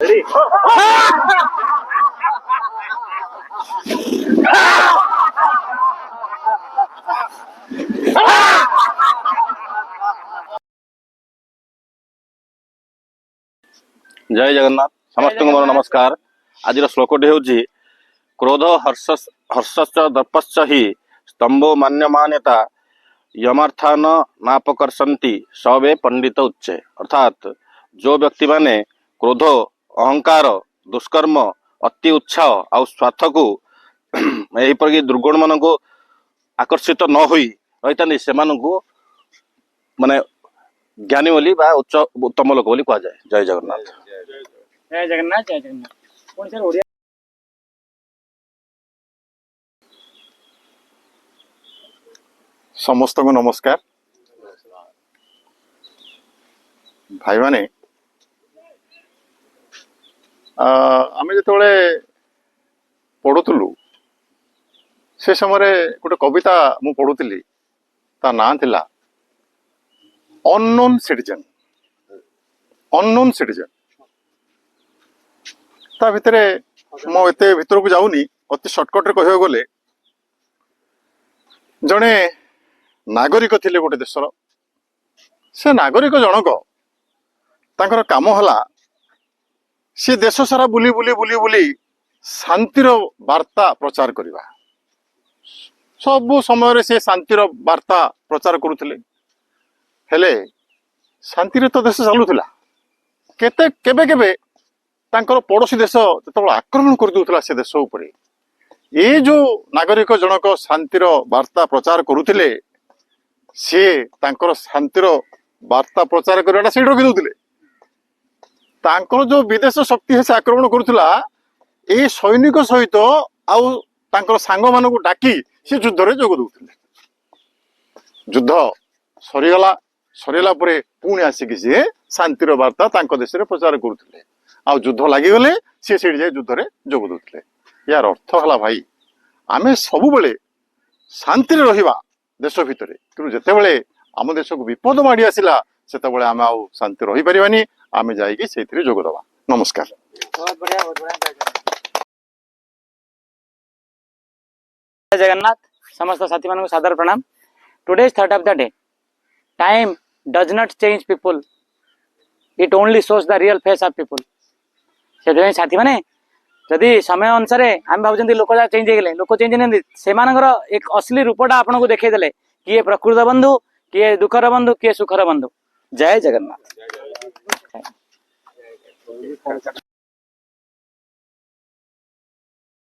जय जगन्नाथ समस्त मोर नमस्कार। आज श्लोकटी हूँ क्रोध हर्षश्च दर्पश्च ही स्तंभो मान्यमान्यता यमार्थान नापकर्षन्ति सवे पंडित उच्चे। अर्थात जो व्यक्ति माने क्रोध अहंकार दुष्कर्म अति उत्साह आ स्वार्थ को यहीपर दुर्गुण मान को आकर्षित न होई रही से माने ज्ञानी बोली उच्च उत्तम लोक बोली कह जाए। जय जगन्नाथ। जय जगन्नाथ। जय जगन्नाथ। कौन सर ओडिया समस्त को नमस्कार। भाई माने आमे जेतबेले पढ़ुतलु से समय गोटे कविता मु पढ़ुली ता ना थिला अननोन सिटीजन। अननोन सिटीजन ता भितरे मो एते भितर को जाऊनी अति शॉर्टकट रे कहबो गले जणे नागरिक थिले गोटे देशर से नागरिक जनक तांकर काम हला से देश सारा बुली बुली बुली बुली शांतिर वार्ता प्रचार करवा। सबु समय से शांतिर वार्ता प्रचार करुथिले हेले शांति रे तो देश चलुथिला। केते केबे केबे तांकर पड़ोसी देश जतबेला आक्रमण कर दूथला से देश उपरे ये जो नागरिक जनक शांतिर वार्ता प्रचार करुथिले सी तांकर शांतिर वार्ता प्रचार करवाटा से रोकी दउथिले। तांकर जो विदेश शक्ति से आक्रमण करुथिला ए सैनिक सहित आउ तांकर सांग मानकु डाकी से युद्ध रे जोग दउथिले। युद्ध सरीगला सरीला परे पुणी आसिक सी शांतिर वार्ता तांको देश रे प्रचार करुथिले। आ युद्ध लागि गले सी सेठी जाय युद्ध रे जोग दउथिले। यार अर्थ हला भाई आमे सबु बेले शांति रे रहिबा देश भितरे कि जिते बड़े आम देश को विपद माड़ी आसला से आम आउ शांति रही पारिबानी आमे जाइए से जोग दवा। नमस्कार। बहुत बढ़िया बहुत बढ़िया। जय जगन्नाथ। समस्त साथी मान को सादर प्रणाम। Today is third of the day. Time does not change people, it only shows the real face of people. से साथी माने जदि समय अनुसार आम भावुं लोक चेंज हो लोक चेंज नहीं से एक असली रूपटा आपन को देखदेले किए प्रकृत बंधु किए दुखर बंधु किए सुखर बंधु। जय जगन्नाथ।